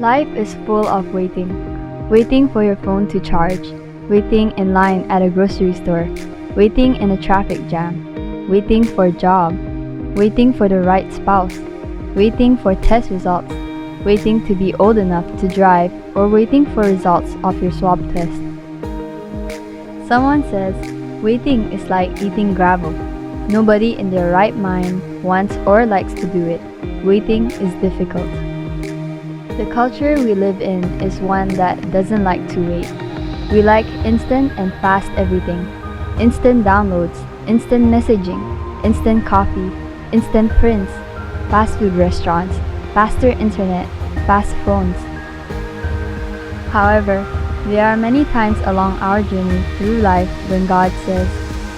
Life is full of waiting. Waiting for your phone to charge, waiting in line at a grocery store, waiting in a traffic jam, waiting for a job, waiting for the right spouse, waiting for test results, waiting to be old enough to drive, or waiting for results of your swab test. Someone says, waiting is like eating gravel. Nobody in their right mind wants or likes to do it. Waiting is difficult. The culture we live in is one that doesn't like to wait. We like instant and fast everything. Instant downloads, instant messaging, instant coffee, instant prints, fast food restaurants, faster internet, fast phones. However, there are many times along our journey through life when God says,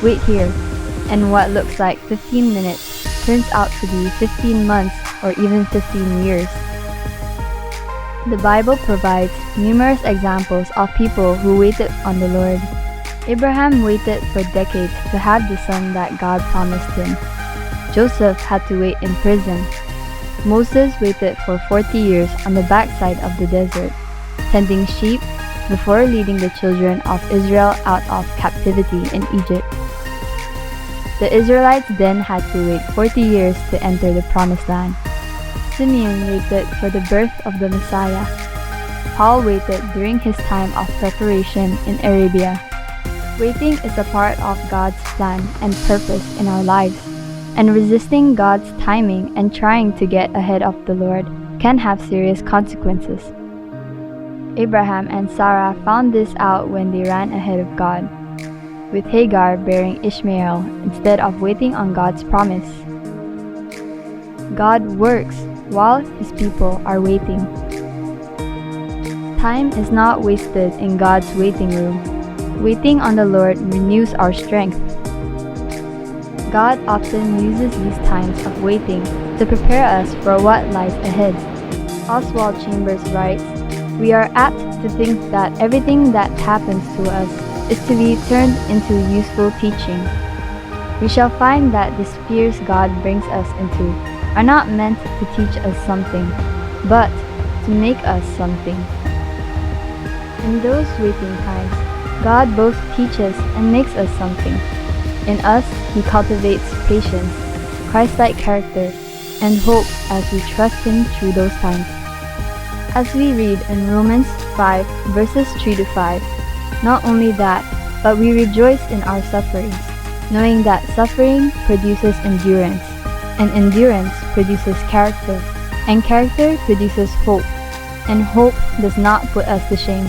wait here, and what looks like 15 minutes turns out to be 15 months or even 15 years. The Bible provides numerous examples of people who waited on the Lord. Abraham waited for decades to have the son that God promised him. Joseph had to wait in prison. Moses waited for 40 years on the backside of the desert, tending sheep before leading the children of Israel out of captivity in Egypt. The Israelites then had to wait 40 years to enter the Promised Land. Simeon waited for the birth of the Messiah. Paul waited during his time of preparation in Arabia. Waiting is a part of God's plan and purpose in our lives, and resisting God's timing and trying to get ahead of the Lord can have serious consequences. Abraham and Sarah found this out when they ran ahead of God, with Hagar bearing Ishmael instead of waiting on God's promise. God works while His people are waiting. Time is not wasted in God's waiting room. Waiting on the Lord renews our strength. God often uses these times of waiting to prepare us for what lies ahead. Oswald Chambers writes, we are apt to think that everything that happens to us is to be turned into useful teaching. We shall find that the spheres God brings us into are not meant to teach us something, but to make us something. In those waiting times, God both teaches and makes us something. In us, He cultivates patience, Christ-like character, and hope as we trust Him through those times. As we read in Romans 5 verses 3 to 5, not only that, but we rejoice in our sufferings, knowing that suffering produces endurance, and endurance produces character, and character produces hope, and hope does not put us to shame,